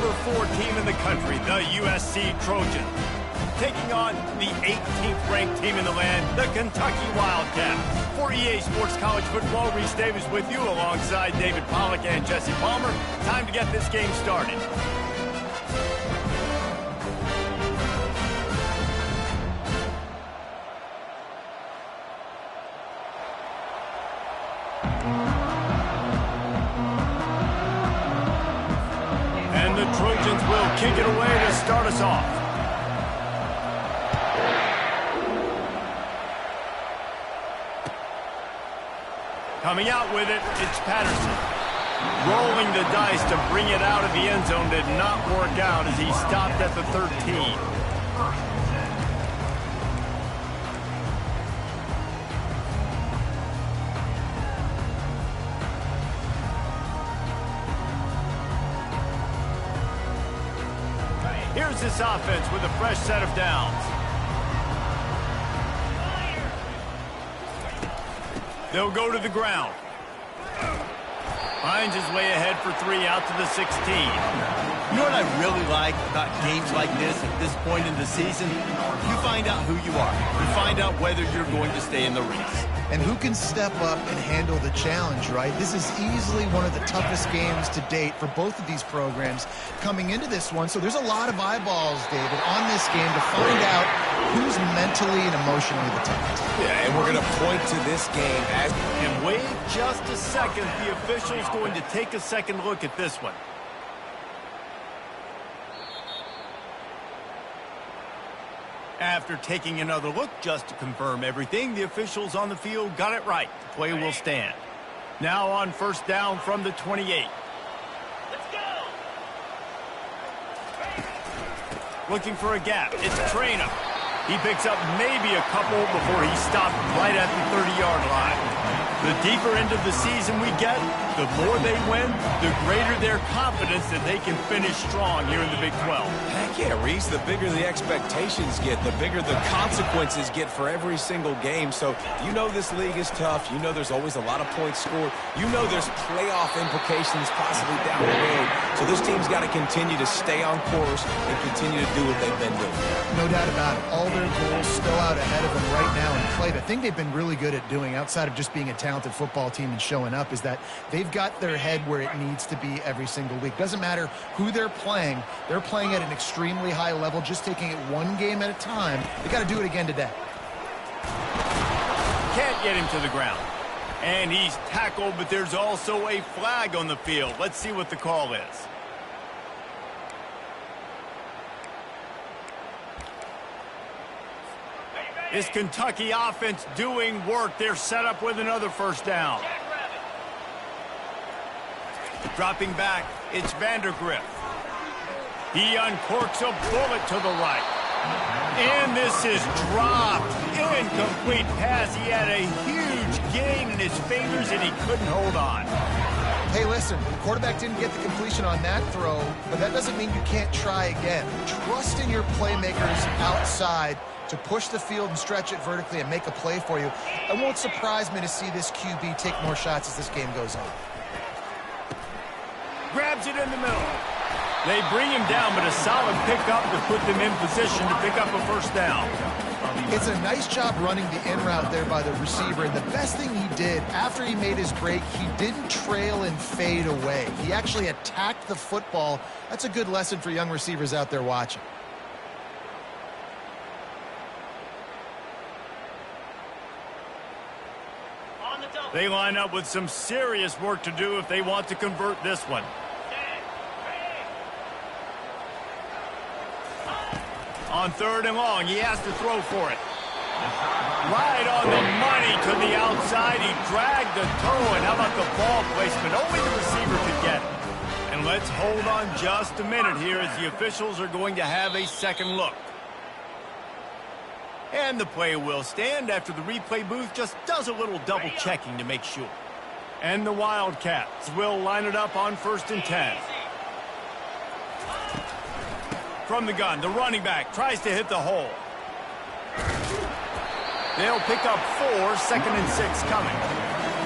number 4 team in the country, the USC Trojans, taking on the 18th ranked team in the land, the Kentucky Wildcats. For EA Sports College Football, Reese Davis with you alongside David Pollack and Jesse Palmer. Time to get this game started. And the Trojans will kick it away to start us off. Coming out with it, it's Patterson. Rolling the dice to bring it out of the end zone did not work out as he stopped at the 13. Here's this offense with a fresh set of downs. They'll go to the ground. Finds his way ahead for 3 out to the 16. You know what I really like about games like this at this point in the season? You find out who you are. You find out whether you're going to stay in the race. And who can step up and handle the challenge, right? This is easily one of the toughest games to date for both of these programs coming into this one. So there's a lot of eyeballs, David, on this game to find out who's mentally and emotionally the toughest. Yeah, and we're going to point to this game as... And wait just a second. The official's going to take a second look at this one. After taking another look just to confirm everything, the officials on the field got it right. The play will stand. Now on first down from the 28. Let's go! Looking for a gap. It's Traynor. He picks up maybe a couple before he stopped right at the 30-yard line. The deeper into the season we get, the more they win, the greater their confidence that they can finish strong here in the Big 12. Heck yeah, Reese, the bigger the expectations get, the bigger the consequences get for every single game. So you know this league is tough. You know there's always a lot of points scored. You know there's playoff implications possibly down the road. So this team's got to continue to stay on course and continue to do what they've been doing. No doubt about it. All their goals still out ahead of them right now in play. The thing they've been really good at doing outside of just being a talented football team and showing up is that they've got their head where it needs to be every single week. Doesn't matter who they're playing at an extremely high level, just taking it one game at a time. They got to do it again today. Can't get him to the ground. And he's tackled, but there's also a flag on the field. Let's see what the call is. This Kentucky offense doing work. They're set up with another first down. Dropping back, it's Vandergriff. He uncorks a bullet to the right. And this is dropped. Incomplete pass. He had a huge gain in his fingers, and he couldn't hold on. Hey, listen, the quarterback didn't get the completion on that throw, but that doesn't mean you can't try again. Trust in your playmakers outside to push the field and stretch it vertically and make a play for you. It won't surprise me to see this QB take more shots as this game goes on. Grabs it in the middle. They bring him down, but a solid pickup to put them in position to pick up a first down. It's a nice job running the in route there by the receiver, and the best thing he did after he made his break, he didn't trail and fade away. He actually attacked the football. That's a good lesson for young receivers out there watching. They line up with some serious work to do if they want to convert this one. On third and long, he has to throw for it. Right on the money to the outside. He dragged the toe, and how about the ball placement? Only the receiver could get it. And let's hold on just a minute here as the officials are going to have a second look. And the play will stand after the replay booth just does a little double checking to make sure. And the Wildcats will line it up on 1st and 10. From the gun, the running back tries to hit the hole. They'll pick up 4, 2nd and 6 coming.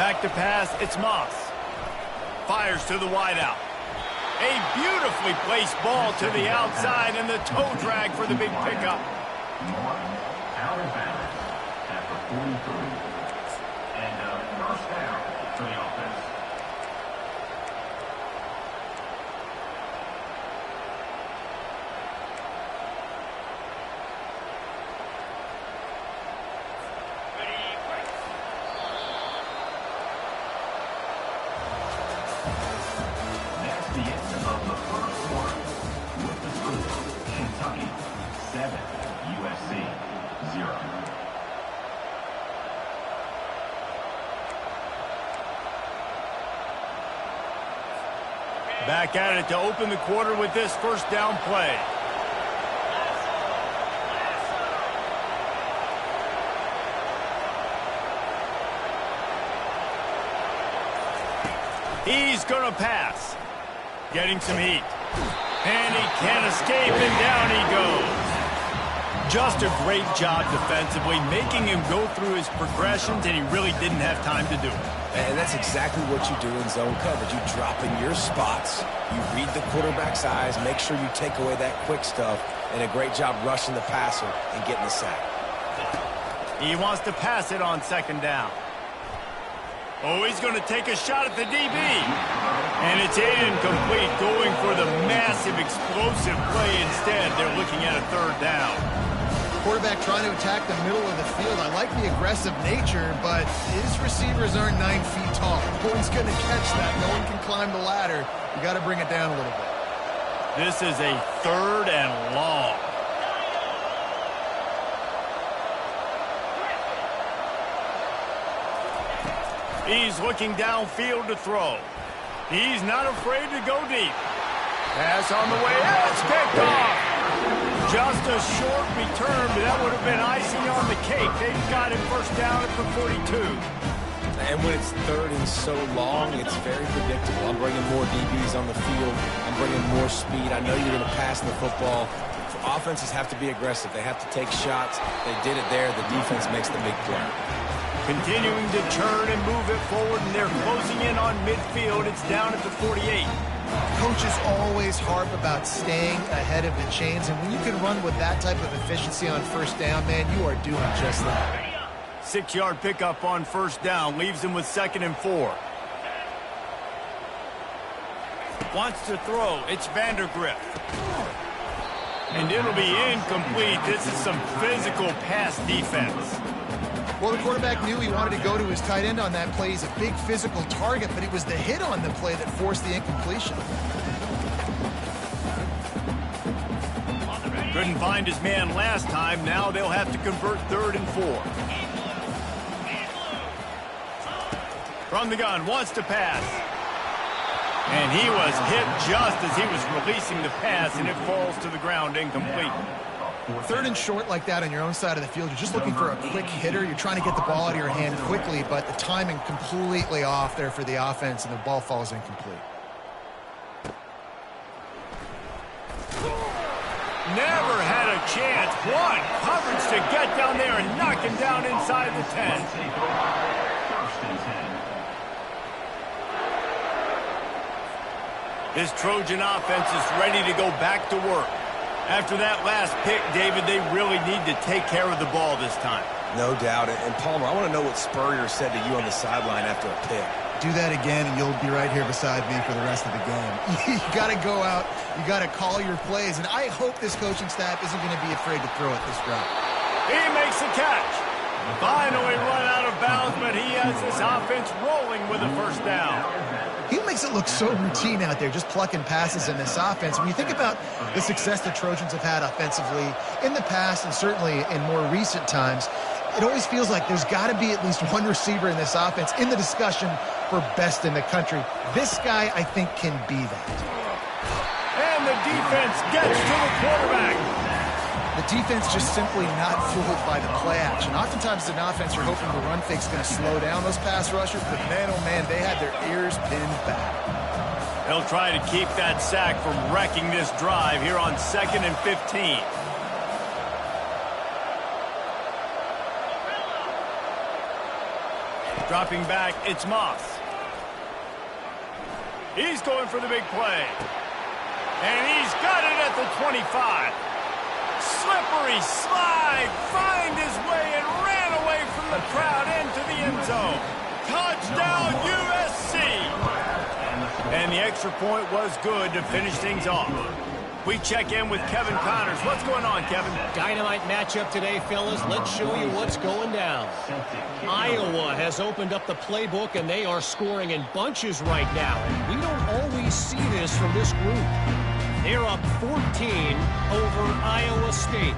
Back to pass, it's Moss. Fires to the wideout. A beautifully placed ball to the outside, and the toe drag for the big pickup. Out of bounds after 43. And first down for the offense. That's the end of the first quarter. With the score, Kentucky 7, USC 0. Back at it to open the quarter with this first down play. He's going to pass. Getting some heat. And he can't escape, and down he goes. Just a great job defensively, making him go through his progressions, and he really didn't have time to do it. And that's exactly what you do in zone coverage. You drop in your spots, you read the quarterback's eyes, make sure you take away that quick stuff, and a great job rushing the passer and getting the sack. He wants to pass it on second down. Oh, he's going to take a shot at the DB. And it's incomplete, going for the massive explosive play instead. They're looking at a third down. Quarterback trying to attack the middle of the field. I like the aggressive nature, but his receivers aren't 9 feet tall. No one's going to catch that. No one can climb the ladder. You got to bring it down a little bit. This is a third and long. He's looking downfield to throw. He's not afraid to go deep. Pass on the way. It's picked off. Just a short return, but that would have been icing on the cake. They've got it first down at the 42. And when it's third and so long, it's very predictable. I'm bringing more DBs on the field. I'm bringing more speed. I know you're going to pass the football. Offenses have to be aggressive. They have to take shots. They did it there. The defense makes the big play. Continuing to turn and move it forward, and they're closing in on midfield. It's down at the 48. Coaches always harp about staying ahead of the chains, and when you can run with that type of efficiency on first down, man, you are doing just that. 6-yard pickup on first down leaves him with 2nd and 4. Wants to throw. It's Vandergrift. And it'll be incomplete. This is some physical pass defense. Well, the quarterback knew he wanted to go to his tight end on that play. He's a big physical target, but it was the hit on the play that forced the incompletion. Couldn't find his man last time. Now they'll have to convert 3rd and 4. From the gun, wants to pass. And he was hit just as he was releasing the pass, and it falls to the ground incomplete. 3rd and short like that on your own side of the field, you're just looking for a quick hitter. You're trying to get the ball out of your hand quickly, but the timing completely off there for the offense, and the ball falls incomplete. Never had a chance. One coverage to get down there and knock him down inside the 10. This Trojan offense is ready to go back to work. After that last pick, David, they really need to take care of the ball this time. No doubt. And Palmer, I want to know what Spurrier said to you on the sideline after a pick. Do that again, and you'll be right here beside me for the rest of the game. You got to go out. You got to call your plays, and I hope this coaching staff isn't going to be afraid to throw it this route. He makes the catch. Finally run out of bounds, but he has this offense rolling with a first down. He makes it look so routine out there, just plucking passes in this offense. When you think about the success the Trojans have had offensively in the past and certainly in more recent times, it always feels like there's got to be at least one receiver in this offense in the discussion for best in the country. This guy, I think, can be that. And the defense gets to the quarterback. The defense just simply not fooled by the play action. Oftentimes, as an offense, you're hoping the run fake's going to slow down those pass rushers, but man, oh man, they had their ears pinned back. They'll try to keep that sack from wrecking this drive here on 2nd and 15. Dropping back, it's Moss. He's going for the big play. And he's got it at the 25. Slippery slide, find his way and ran away from the crowd into the end zone. Touchdown USC! And the extra point was good to finish things off. We check in with Kevin Connors. What's going on, Kevin? Dynamite matchup today, fellas. Let's show you what's going down. Iowa has opened up the playbook, and they are scoring in bunches right now. And we don't always see this from this group. They're up 14 over Iowa State.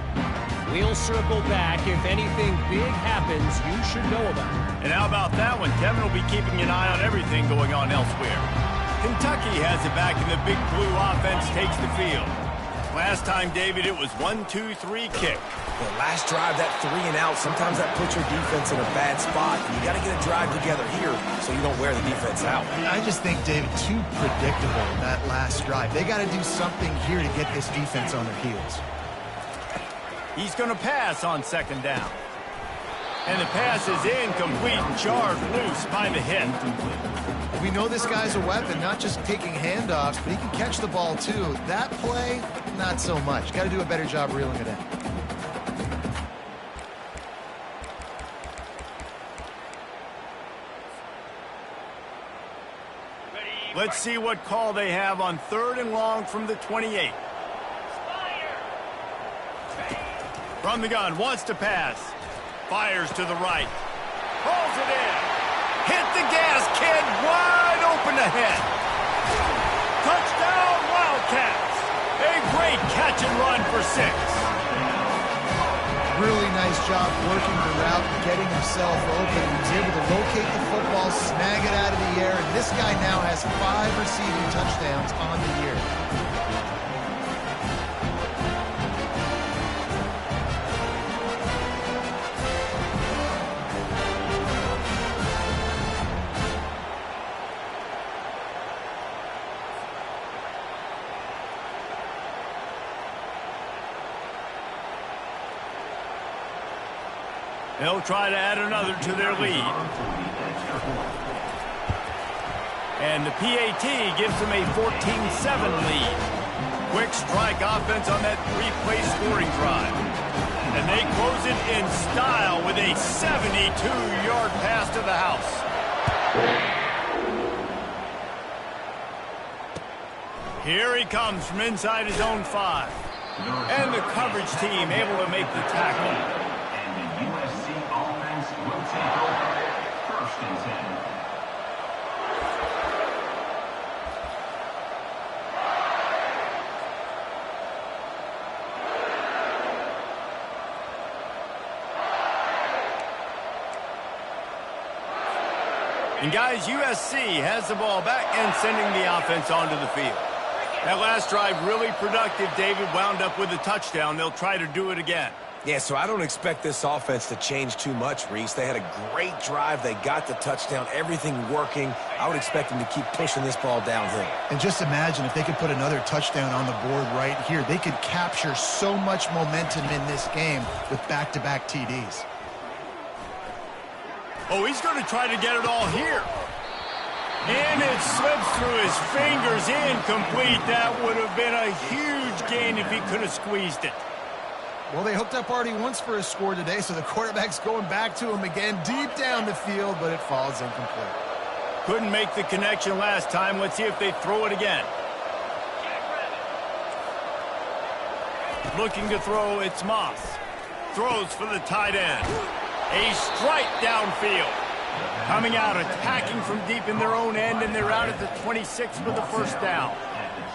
We'll circle back. If anything big happens, you should know about it. And how about that one? Kevin will be keeping an eye on everything going on elsewhere. Kentucky has it back, and the big blue offense takes the field. Last time, David, it was 1-2-3 kick. The last drive, that 3 and out, sometimes that puts your defense in a bad spot. You got to get a drive together here so you don't wear the defense out. I just think, David, too predictable, that last drive. They got to do something here to get this defense on their heels. He's going to pass on second down. And the pass is incomplete, charged loose by the hit. We know this guy's a weapon, not just taking handoffs, but he can catch the ball too. That play, not so much. Got to do a better job reeling it in. Let's see what call they have on 3rd and long from the 28. From the gun, wants to pass. Fires to the right. Pulls it in. Hit the gas, kid. Wide open ahead. Touchdown, Wildcats. A great catch and run for 6. Really nice job working the route and getting himself open. He was able to locate the football, snag it out of the air, and this guy now has 5 receiving touchdowns on the year. They'll try to add another to their lead. And the PAT gives them a 14-7 lead. Quick strike offense on that 3-play scoring drive. And they close it in style with a 72-yard pass to the house. Here he comes from inside his own 5. And the coverage team able to make the tackle. USC offense will take over. 1st and 10. And guys, USC has the ball back and sending the offense onto the field. That last drive really productive. David wound up with a touchdown. They'll try to do it again. Yeah, so I don't expect this offense to change too much, Reese. They had a great drive. They got the touchdown, everything working. I would expect them to keep pushing this ball downhill. And just imagine if they could put another touchdown on the board right here. They could capture so much momentum in this game with back-to-back TDs. Oh, he's going to try to get it all here. And it slips through his fingers, incomplete. That would have been a huge gain if he could have squeezed it. Well, they hooked up already once for a score today, so the quarterback's going back to him again deep down the field, but it falls incomplete. Couldn't make the connection last time. Let's see if they throw it again. Looking to throw, it's Moss. Throws for the tight end. A strike downfield. Coming out, attacking from deep in their own end, and they're out at the 26 for the 1st down.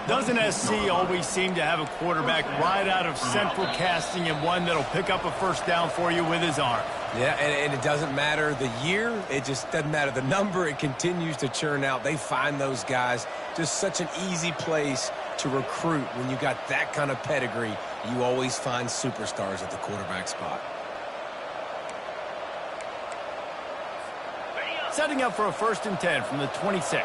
Doesn't SC always seem to have a quarterback right out of central casting and one that'll pick up a 1st down for you with his arm? Yeah, and it doesn't matter the year. It just doesn't matter the number. It continues to churn out. They find those guys. Just such an easy place to recruit. When you got that kind of pedigree, you always find superstars at the quarterback spot. Setting up for a 1st and 10 from the 26.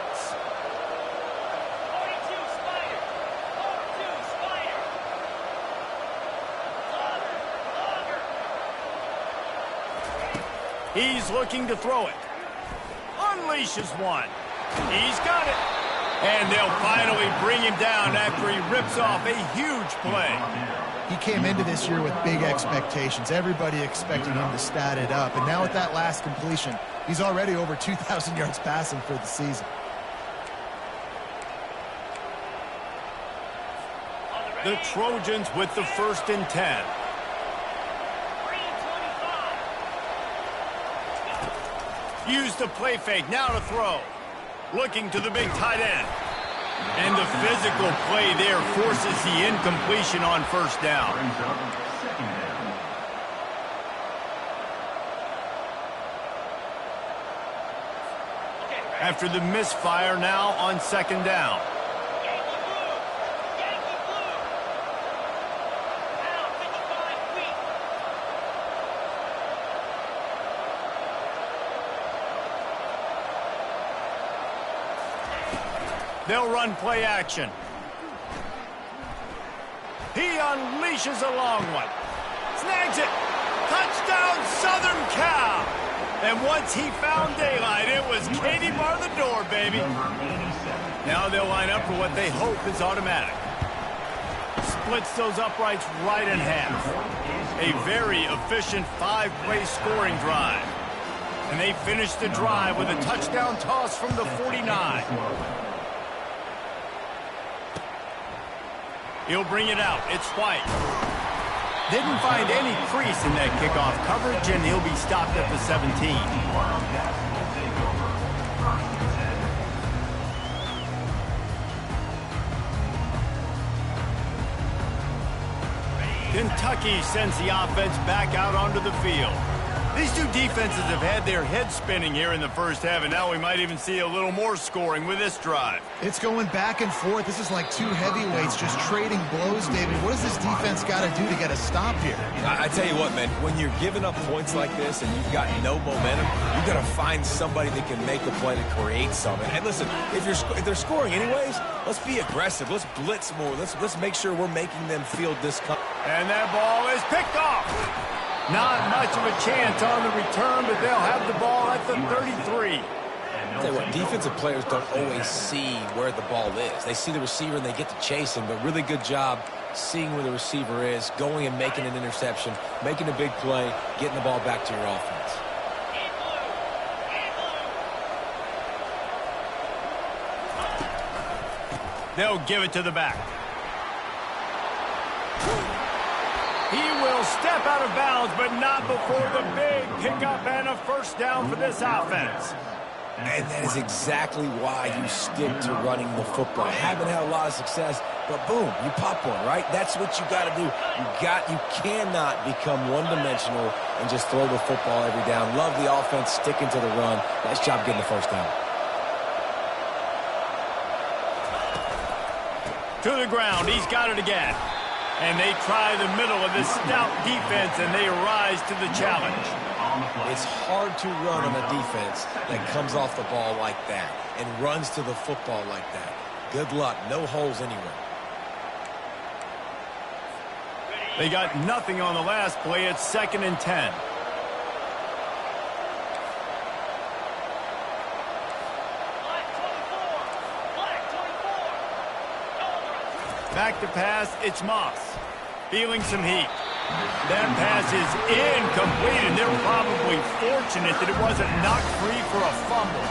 He's looking to throw it. unleashes one. He's got it. And they'll finally bring him down after he rips off a huge play. He came into this year with big expectations. Everybody expecting him to stat it up. And now with that last completion, he's already over 2,000 yards passing for the season. The Trojans with the 1st and 10. Use the play fake, now to throw. Looking to the big tight end. And the physical play there forces the incompletion on 1st down. After the misfire now on 2nd down. They'll run play action. He unleashes a long one. Snags it. Touchdown, Southern Cal. And once he found daylight, it was Katie bar the door, baby. Now they'll line up for what they hope is automatic. Splits those uprights right in half. A very efficient 5-play scoring drive. And they finish the drive with a touchdown toss from the 49. He'll bring it out. It's White. Didn't find any crease in that kickoff coverage, and he'll be stopped at the 17. Kentucky sends the offense back out onto the field. These two defenses have had their heads spinning here in the 1st half, and now we might even see a little more scoring with this drive. It's going back and forth. This is like two heavyweights just trading blows, David. What does this defense got to do to get a stop here? I tell you what, man, when you're giving up points like this and you've got no momentum, you got to find somebody that can make a play to create something. And listen, if they're scoring anyways, let's be aggressive. Let's blitz more. Let's make sure we're making them feel discomfort. And that ball is picked off. Not much of a chance on the return, but they'll have the ball at the 33. I'll tell you what, defensive players don't always see where the ball is. They see the receiver and they get to chase him, but really good job seeing where the receiver is, going and making an interception, making a big play, getting the ball back to your offense. They'll give it to the back. He will step out of bounds, but not before the big pickup and a 1st down for this offense. And that is exactly why you stick to running the football. Haven't had a lot of success, but boom, you pop one, right? That's what you got to do. You cannot become one-dimensional and just throw the football every down. Love the offense, sticking to the run. Nice job getting the 1st down. To the ground, he's got it again. And they try the middle of this stout defense, and they rise to the challenge. It's hard to run on a defense that comes off the ball like that and runs to the football like that. Good luck. No holes anywhere. They got nothing on the last play. It's 2nd and 10. Back to pass, it's Moss. Feeling some heat. That pass is incomplete, and they're probably fortunate that it wasn't knocked free for a fumble.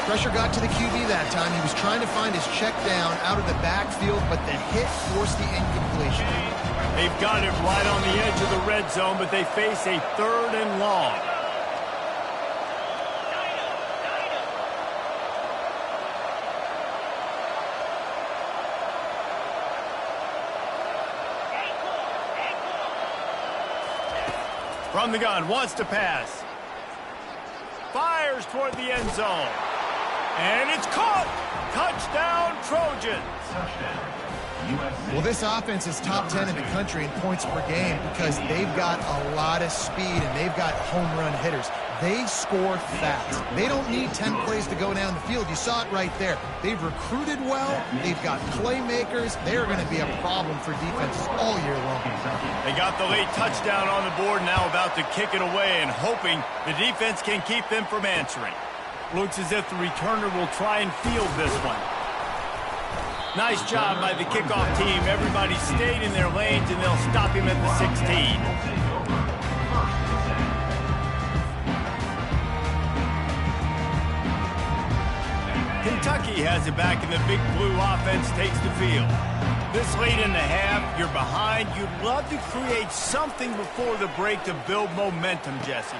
Pressure got to the QB that time. He was trying to find his check down out of the backfield, but the hit forced the incompletion. They've got it right on the edge of the red zone, but they face a 3rd and long. From the gun, wants to pass. Fires toward the end zone. And it's caught! Touchdown, Trojans! Well, this offense is top 10 in the country in points per game because they've got a lot of speed and they've got home run hitters. They score fast. They don't need 10 plays to go down the field. You saw it right there. They've recruited well. They've got playmakers. They're going to be a problem for defenses all year long. They got the late touchdown on the board, now about to kick it away and hoping the defense can keep them from answering. Looks as if the returner will try and field this one. Nice job by the kickoff team. Everybody stayed in their lanes, and they'll stop him at the 16. Kentucky has it back, and the Big Blue offense takes the field. This late in the half, you're behind. You'd love to create something before the break to build momentum, Jesse.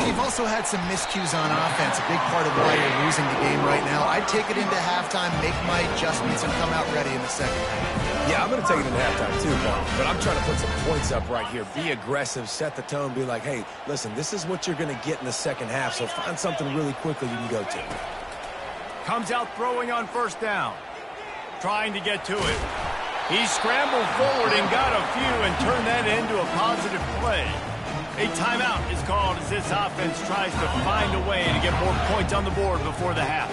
You've also had some miscues on offense, a big part of why you're losing the game right now. I'd take it into halftime, make my adjustments, and come out ready in the second half. Yeah, I'm going to take it into halftime too, Mark. But I'm trying to put some points up right here. Be aggressive, set the tone, be like, hey, listen, this is what you're going to get in the second half, so find something really quickly you can go to. Comes out throwing on first down. Trying to get to it. He scrambled forward and got a few and turned that into a positive play. A timeout is called as this offense tries to find a way to get more points on the board before the half.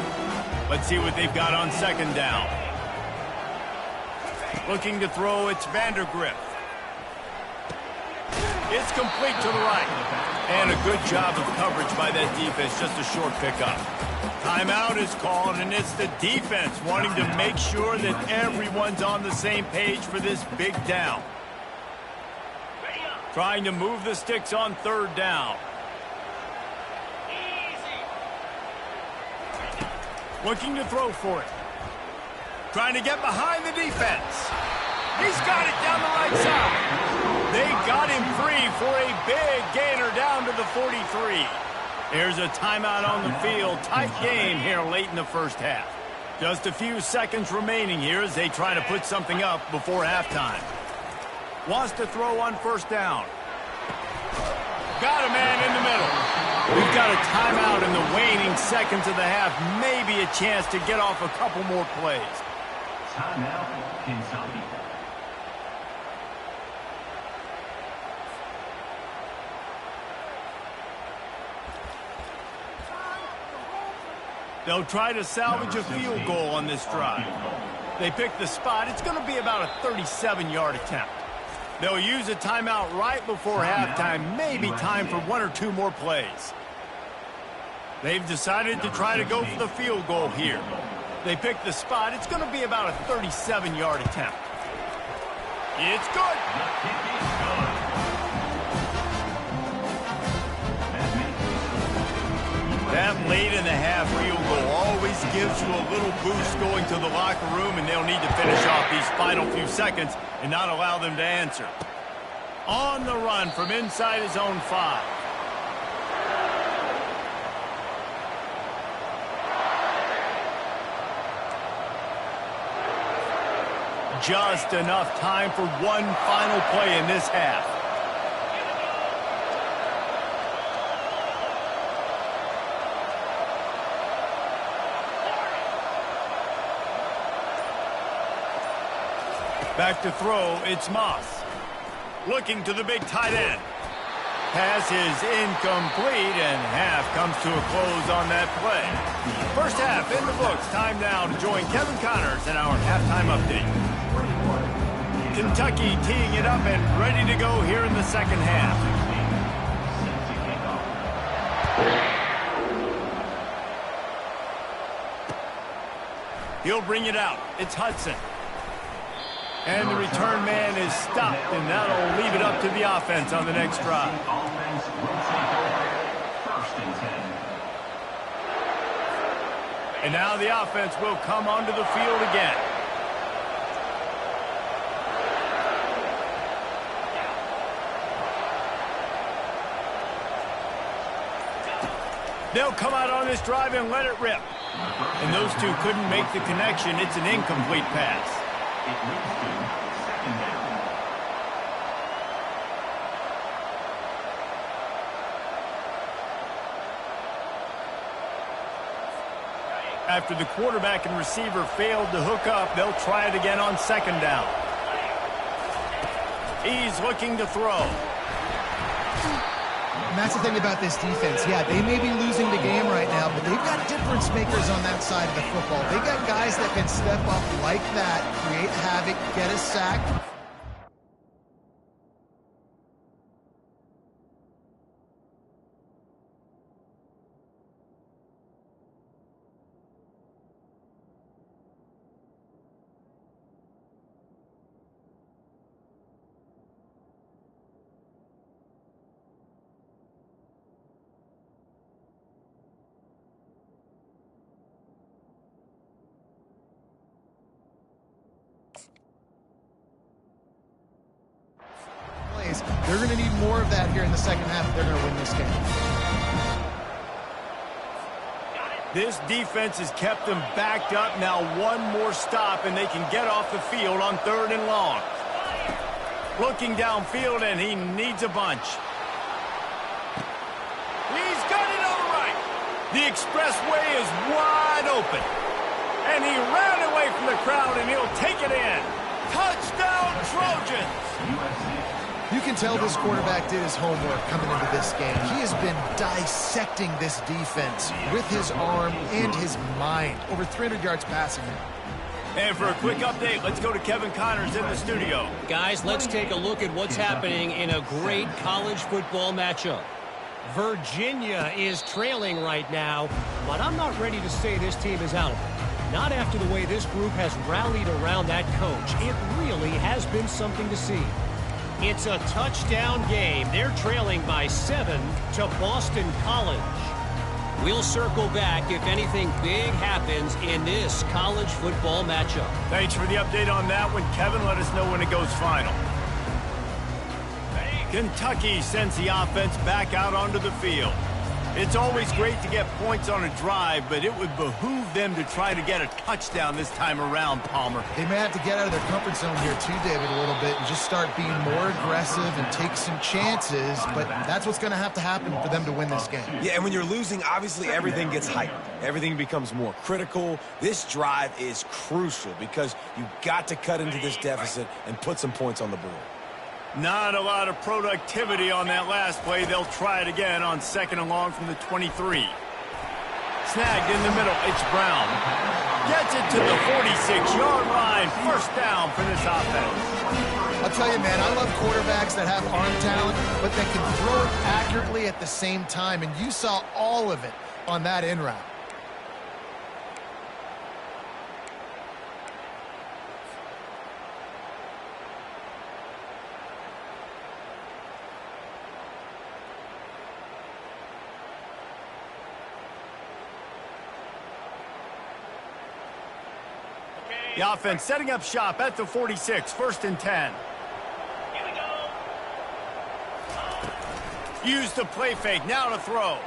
Let's see what they've got on second down. Looking to throw, it's Vandergrift. It's complete to the right. And a good job of coverage by that defense, just a short pickup. Timeout is called, and it's the defense wanting to make sure that everyone's on the same page for this big down. Trying to move the sticks on third down. Looking to throw for it. Trying to get behind the defense. He's got it down the right side. They got him free for a big gainer down to the 43. There's a timeout on the field. Tight game here late in the first half. Just a few seconds remaining here as they try to put something up before halftime. Wants to throw on first down. Got a man in the middle. We've got a timeout in the waning seconds of the half. Maybe a chance to get off a couple more plays. Timeout, Kentucky. They'll try to salvage a field goal on this drive. They pick the spot. It's going to be about a 37-yard attempt. They'll use a timeout right before halftime. Maybe time for one or two more plays. They've decided to try to go for the field goal here. They pick the spot. It's going to be about a 37-yard attempt. It's good. That late in the half field goal always gives you a little boost going to the locker room, and they'll need to finish off these final few seconds and not allow them to answer. On the run from inside his own 5. Just enough time for one final play in this half. Back to throw, it's Moss. Looking to the big tight end. Pass is incomplete, and half comes to a close on that play. First half in the books. Time now to join Kevin Connors in our halftime update. Kentucky teeing it up and ready to go here in the second half. He'll bring it out. It's Hudson. And the return man is stopped, and that'll leave it up to the offense on the next drive. Offense will take over. First and 10. And now the offense will come onto the field again. They'll come out on this drive and let it rip. And those two couldn't make the connection. It's an incomplete pass. It leads to second down. After the quarterback and receiver failed to hook up, they'll try it again on second down. He's looking to throw. And that's the thing about this defense. Yeah, they may be losing the game right now, but they've got difference makers on that side of the football. They got guys that can step up like that, create havoc, get a sack. of that here in the second half if they're going to win this game. This defense has kept them backed up. Now one more stop, and they can get off the field on 3rd and long. Looking downfield, and he needs a bunch. He's got it all right. The expressway is wide open. And he ran away from the crowd, and he'll take it in. Touchdown, Trojans! You can tell this quarterback did his homework coming into this game. He has been dissecting this defense with his arm and his mind. Over 300 yards passing now. And for a quick update, let's go to Kevin Connors in the studio. Guys, let's take a look at what's happening in a great college football matchup. Virginia is trailing right now, but I'm not ready to say this team is out of it. Not after the way this group has rallied around that coach. It really has been something to see. It's a touchdown game. They're trailing by 7 to Boston College. We'll circle back if anything big happens in this college football matchup. Thanks for the update on that one, Kevin. Let us know when it goes final. Kentucky sends the offense back out onto the field. It's always great to get points on a drive, but it would behoove them to try to get a touchdown this time around, Palmer. They may have to get out of their comfort zone here too, David, a little bit and just start being more aggressive and take some chances, but that's what's going to have to happen for them to win this game. Yeah, and when you're losing, obviously everything gets heightened. Everything becomes more critical. This drive is crucial because you've got to cut into this deficit and put some points on the board. Not a lot of productivity on that last play. They'll try it again on 2nd and long from the 23. Snagged in the middle. It's Brown. Gets it to the 46-yard line. First down for this offense. I'll tell you, man, I love quarterbacks that have arm talent, but that can throw it accurately at the same time, and you saw all of it on that in route. The offense setting up shop at the 46, 1st and 10. Used the play fake, now to throw.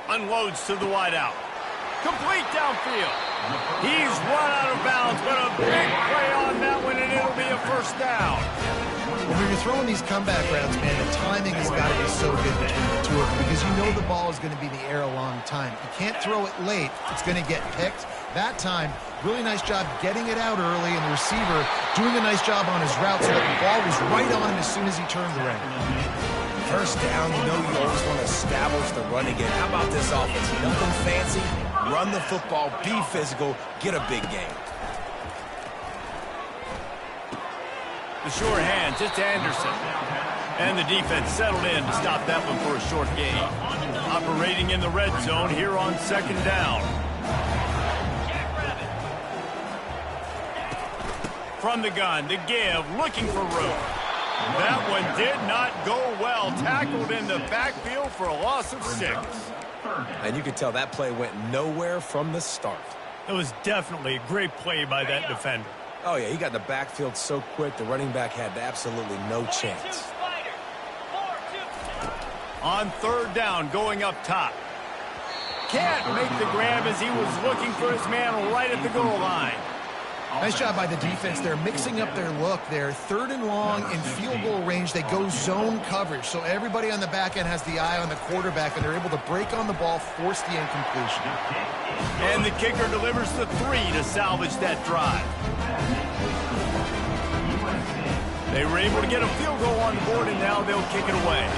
Unloads to the wideout. Complete downfield. He's run out of bounds, but a big play on that one, and it'll be a first down. When you're throwing these comeback routes, man, the timing has got to be so good between the two of them because you know the ball is going to be in the air a long time. You can't throw it late. It's going to get picked. That time, really nice job getting it out early, and the receiver doing a nice job on his route so that the ball was right on him as soon as he turned around. First down, you know you always want to establish the running game. How about this offense? Nothing fancy. Run the football, be physical, get a big game. The short hands, it's Anderson. And the defense settled in to stop that one for a short gain. Operating in the red zone here on 2nd down. From the gun, the give, looking for room. That one did not go well. Tackled in the backfield for a loss of 6. And you could tell that play went nowhere from the start. It was definitely a great play by that defender. Oh, yeah, he got in the backfield so quick, the running back had absolutely no chance. On 3rd down, going up top. Can't make the grab as he was looking for his man right at the goal line. Nice job by the defense. They're mixing up their look there. 3rd and long in field goal range. They go zone coverage. So everybody on the back end has the eye on the quarterback, and they're able to break on the ball, force the incompletion. And the kicker delivers the 3 to salvage that drive. They were able to get a field goal on the board, and now they'll kick it away.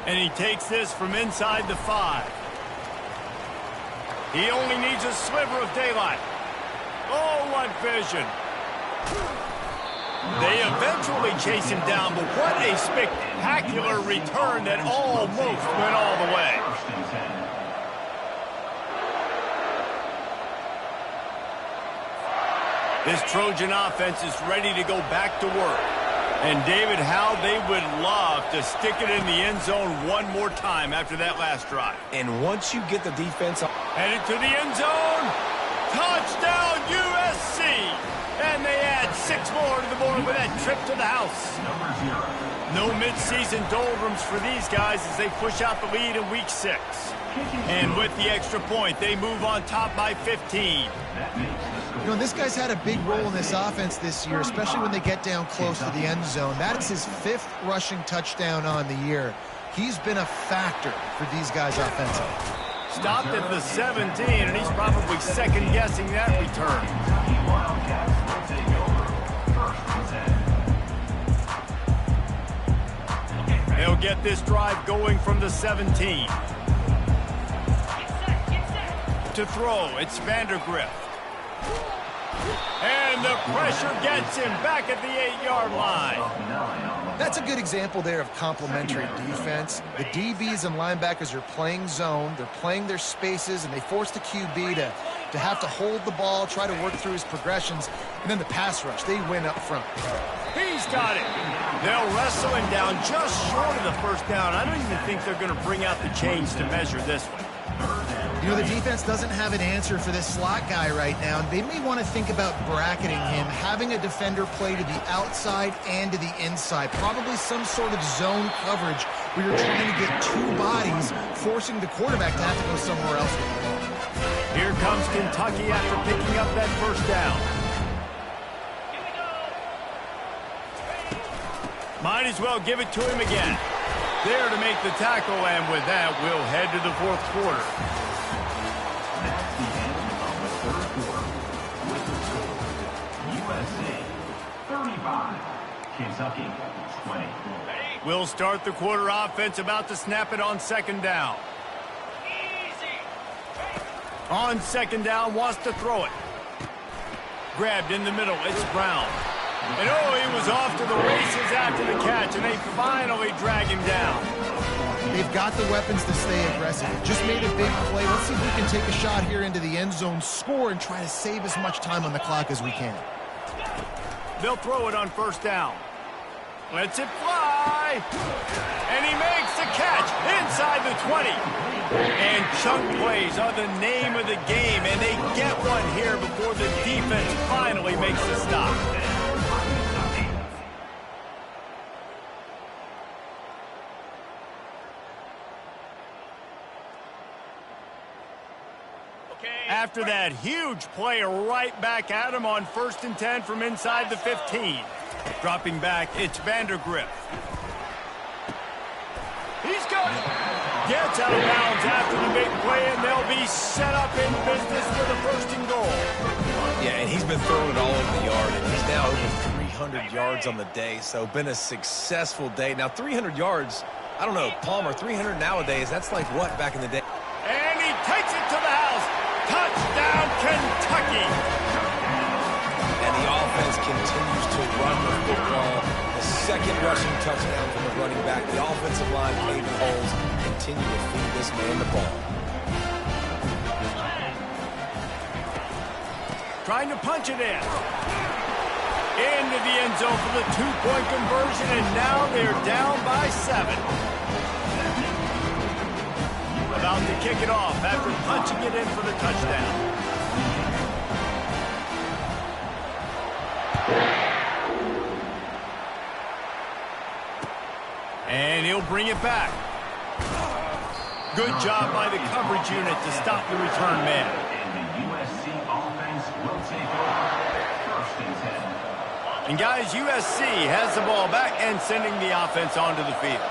And he takes this from inside the 5. He only needs a sliver of daylight. Oh, what vision. They eventually chase him down, but what a spectacular return that almost went all the way. This Trojan offense is ready to go back to work. And, David, how they would love to stick it in the end zone one more time after that last drive. And once you get the defense... Headed to the end zone. Touchdown, USC! And they add 6 more to the board with that trip to the house. No midseason doldrums for these guys as they push out the lead in Week 6. And with the extra point, they move on top by 15. You know, this guy's had a big role in this offense this year, especially when they get down close to the end zone. That's his 5th rushing touchdown on the year. He's been a factor for these guys offensively. Stopped at the 17, and he's probably second-guessing that return. They'll get this drive going from the 17. To throw, it's Vandergrift. And the pressure gets him back at the 8-yard line. That's a good example there of complementary defense. The DBs and linebackers are playing zone, they're playing their spaces, and they force the QB to have to hold the ball, try to work through his progressions, and then the pass rush, they win up front. He's got it. They'll wrestle him down just short of the first down. I don't even think they're going to bring out the chains to measure this one. You know, the defense doesn't have an answer for this slot guy right now. They may want to think about bracketing him, having a defender play to the outside and to the inside. Probably some sort of zone coverage where you're trying to get 2 bodies, forcing the quarterback to have to go somewhere else with the ball. Here comes Kentucky after picking up that first down. Might as well give it to him again. There to make the tackle, and with that, we'll head to the 4th quarter. That's the end of the 3rd quarter with the score. USC 35, Kentucky 20. We'll start the quarter offense, about to snap it on 2nd down. On 2nd down, wants to throw it. Grabbed in the middle, it's Brown. And oh, he was off to the races after the catch, and they finally drag him down. They've got the weapons to stay aggressive. Just made a big play. Let's see if we can take a shot here into the end zone, score, and try to save as much time on the clock as we can. They'll throw it on 1st down. Lets it fly. And he makes the catch inside the 20. And chunk plays are the name of the game, and they get one here before the defense finally makes the stop. After that huge play, right back at him on 1st and 10 from inside the 15. Dropping back, it's Vandergrift. He's got it. Gets out of bounds after the big play, and they'll be set up in business with a 1st and goal. Yeah, and he's been throwing it all over the yard, and he's now over 300 yards on the day, so been a successful day. Now, 300 yards, I don't know, Palmer, 300 nowadays, that's like what back in the day? And he takes it to the house. Touchdown, Kentucky! And the offense continues to run the football. The 2nd rushing touchdown from the running back. The offensive line caving holes. Continue to feed this man the ball. Trying to punch it in. Into the end zone for the 2-point conversion, and now they're down by 7. About to kick it off after punching it in for the touchdown. And he'll bring it back. Good job by the coverage unit to stop the return man. And the USC offense will take over 1st and 10. And guys, USC has the ball back and sending the offense onto the field.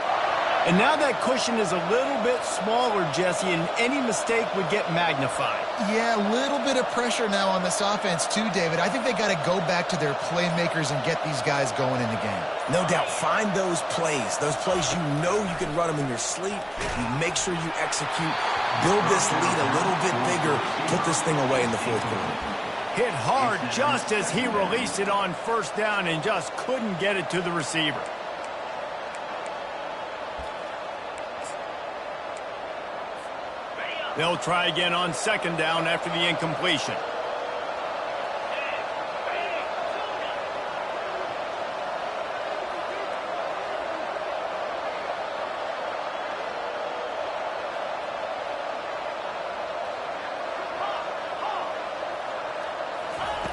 And now that cushion is a little bit smaller, Jesse, and any mistake would get magnified. Yeah, a little bit of pressure now on this offense too, David. I think they got to go back to their playmakers and get these guys going in the game. No doubt, find those plays you know you can run them in your sleep. You make sure you execute, build this lead a little bit bigger, put this thing away in the 4th quarter. Hit hard just as he released it on 1st down and just couldn't get it to the receiver. They'll try again on 2nd down after the incompletion.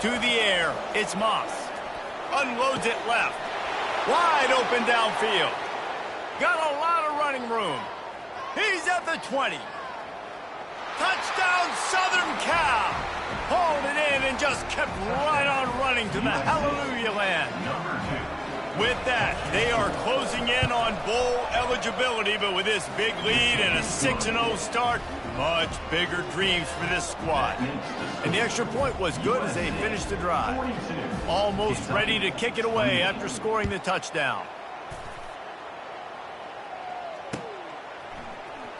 To the air, it's Moss. Unloads it left. Wide open downfield. Got a lot of running room. He's at the 20. Touchdown, Southern Cal. Hauled it in and just kept right on running to the hallelujah land. With that, they are closing in on bowl eligibility, but with this big lead and a 6-0 start, much bigger dreams for this squad. And the extra point was good as they finished the drive. Almost ready to kick it away after scoring the touchdown.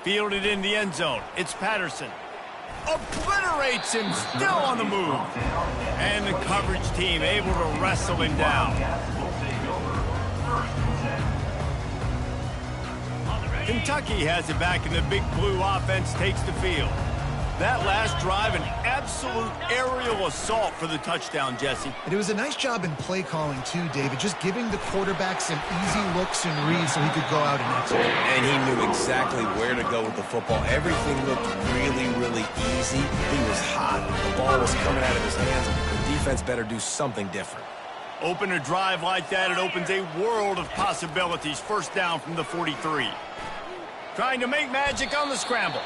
Fielded in the end zone. It's Patterson. Obliterates him, still on the move. And the coverage team able to wrestle him down. Kentucky has it back, and the big blue offense takes the field. That last drive, an absolute aerial assault for the touchdown, Jesse. And it was a nice job in play calling, too, David, just giving the quarterback some easy looks and reads so he could go out and execute. And he knew exactly where to go with the football. Everything looked really, really easy. He was hot. The ball was coming out of his hands. The defense better do something different. Open a drive like that, it opens a world of possibilities. First down from the 43. Trying to make magic on the scramble.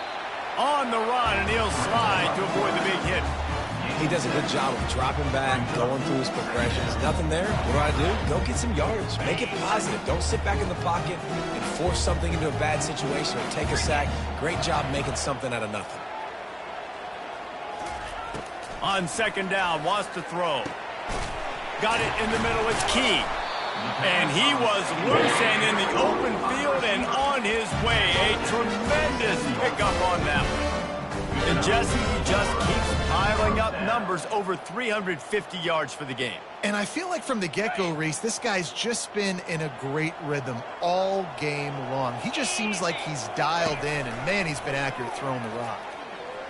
On the run, and he'll slide to avoid the big hit. He does a good job of dropping back, going through his progressions. Nothing there. What do? Go get some yards. Make it positive. Don't sit back in the pocket and force something into a bad situation or take a sack. Great job making something out of nothing. On second down, wants to throw. Got it in the middle. It's Key. And he was loose and in the open field and on his way. A tremendous pickup on that one. And Jesse, he just keeps piling up numbers, over 350 yards for the game. And I feel like from the get-go, Reese, this guy's just been in a great rhythm all game long. He just seems like he's dialed in, and, man, he's been accurate throwing the rock.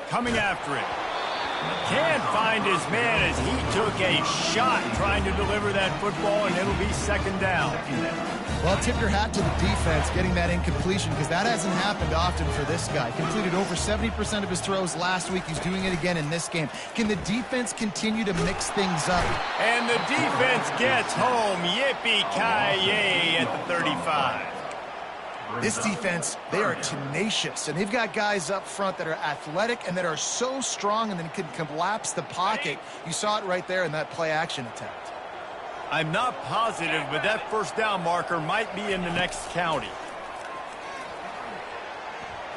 Coming after it. Can't find his man as he took a shot trying to deliver that football, and it'll be second down. Well, tip your hat to the defense getting that incompletion, because that hasn't happened often for this guy. Completed over 70% of his throws last week. He's doing it again in this game. Can the defense continue to mix things up? And the defense gets home. Yippee-ki-yay at the 35. This defense, they are tenacious, and they've got guys up front that are athletic and that are so strong and then can collapse the pocket. You saw it right there in that play-action attempt. I'm not positive, but that first down marker might be in the next county.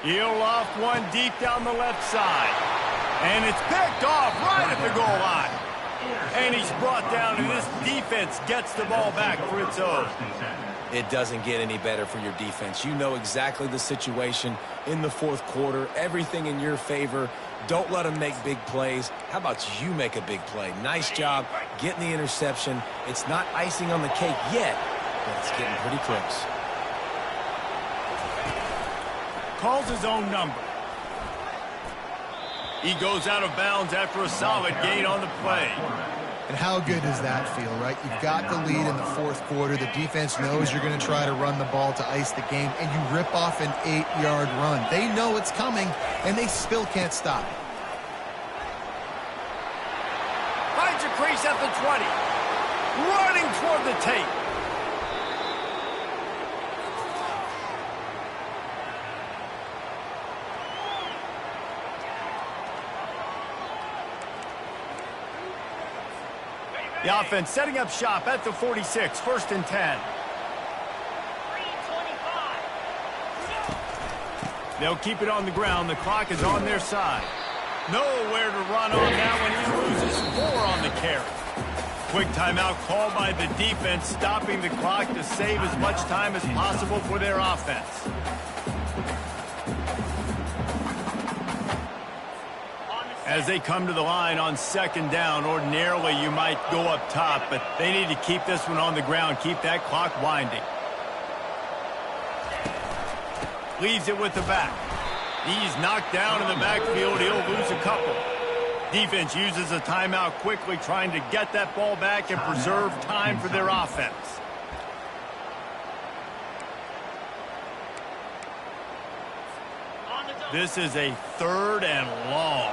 He'll loft one deep down the left side. And it's picked off right at the goal line. And he's brought down, and this defense gets the ball back for its own. It doesn't get any better for your defense. You know exactly the situation in the fourth quarter. Everything in your favor. Don't let them make big plays. How about you make a big play? Nice job getting the interception. It's not icing on the cake yet, but it's getting pretty close. Calls his own number. He goes out of bounds after a solid gain on the play. And how good does that feel, right? You've got the lead in the fourth quarter. The defense knows you're going to try to run the ball to ice the game, and you rip off an 8-yard run. They know it's coming, and they still can't stop it. Finds a crease at the 20. Running toward the tape. The offense setting up shop at the 46, first and 10. They'll keep it on the ground. The clock is on their side. Nowhere to run on that one. He loses 4 on the carry. Quick timeout called by the defense, stopping the clock to save as much time as possible for their offense. As they come to the line on second down, ordinarily you might go up top, but they need to keep this one on the ground, keep that clock winding. Leaves it with the back. He's knocked down in the backfield. He'll lose a couple. Defense uses a timeout quickly, trying to get that ball back and preserve time for their offense. This is a 3rd and long.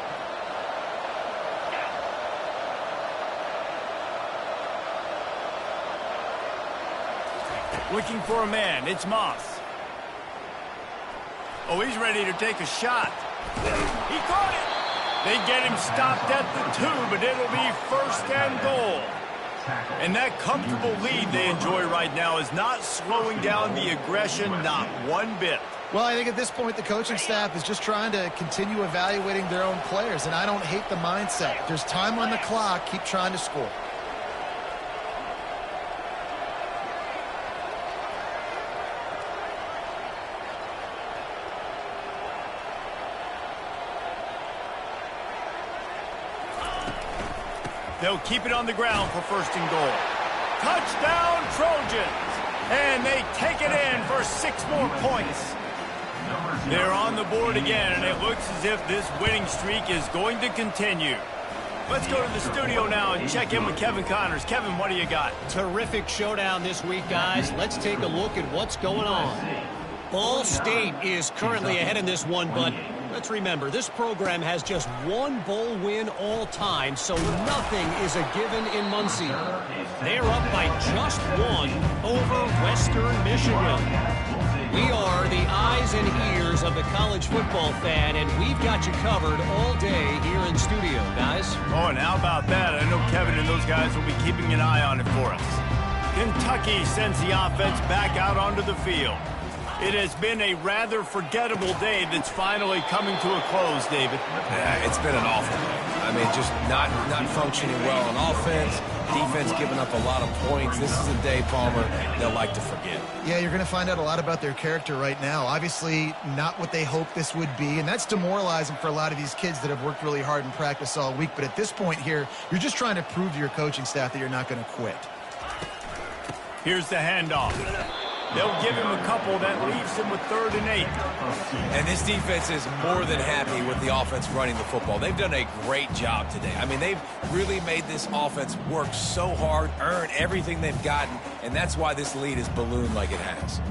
Looking for a man. It's Moss. Oh, he's ready to take a shot. He caught it. They get him stopped at the 2, but it'll be first and goal. And that comfortable lead they enjoy right now is not slowing down the aggression, not one bit. Well, I think at this point the coaching staff is just trying to continue evaluating their own players, and I don't hate the mindset. There's time on the clock. Keep trying to score. They'll keep it on the ground for first and goal. Touchdown, Trojans! And they take it in for 6 more points. They're on the board again, and it looks as if this winning streak is going to continue. Let's go to the studio now and check in with Kevin Connors. Kevin, what do you got? Terrific showdown this week, guys. Let's take a look at what's going on. Ball State is currently ahead in this one, but let's remember, this program has just 1 bowl win all time, so nothing is a given in Muncie. They're up by just 1 over Western Michigan. We are the eyes and ears of the college football fan, and we've got you covered all day here in studio, guys. Oh, and how about that? I know Kevin and those guys will be keeping an eye on it for us. Kentucky sends the offense back out onto the field. It has been a rather forgettable day that's finally coming to a close, David. Yeah, it's been an awful day. I mean, just not functioning well on offense. Defense giving up a lot of points. This is a day, Palmer, they'll like to forget. Yeah, you're going to find out a lot about their character right now. Obviously, not what they hoped this would be, and that's demoralizing for a lot of these kids that have worked really hard in practice all week. But at this point here, you're just trying to prove to your coaching staff that you're not going to quit. Here's the handoff. They'll give him a couple. That leaves him with 3rd and 8. And this defense is more than happy with the offense running the football. They've done a great job today. I mean, they've really made this offense work so hard, earn everything they've gotten, and that's why this lead is ballooned like it has.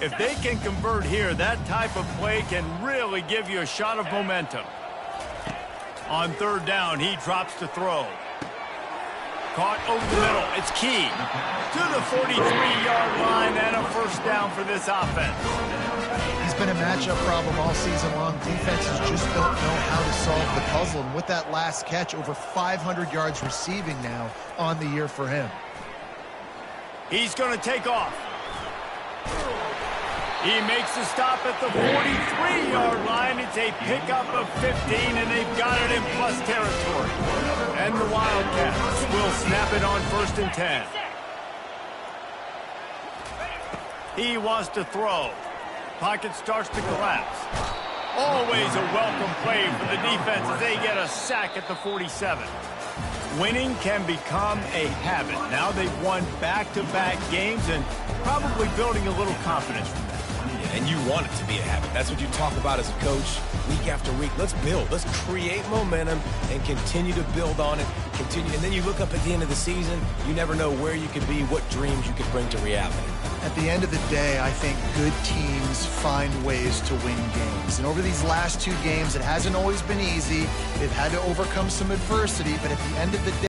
If they can convert here, that type of play can really give you a shot of momentum. On 3rd down, he drops to throw. Caught over the middle. It's key. To the 43-yard line and a first down for this offense. He's been a matchup problem all season long. Defenses just don't know how to solve the puzzle. And with that last catch, over 500 yards receiving now on the year for him. He's going to take off. He makes a stop at the 43-yard line. It's a pickup of 15, and they've got it in plus territory. And the Wildcats will snap it on 1st and 10. He wants to throw. Pocket starts to collapse. Always a welcome play for the defense as they get a sack at the 47. Winning can become a habit. Now they've won back-to-back games and probably building a little confidence from that. And you want it to be a habit. That's what you talk about as a coach week after week. Let's build. Let's create momentum and continue to build on it. Continue, and then you look up at the end of the season, you never know where you could be, what dreams you could bring to reality. At the end of the day, I think good teams find ways to win games. And over these last 2 games, it hasn't always been easy. They've had to overcome some adversity, but at the end of the day,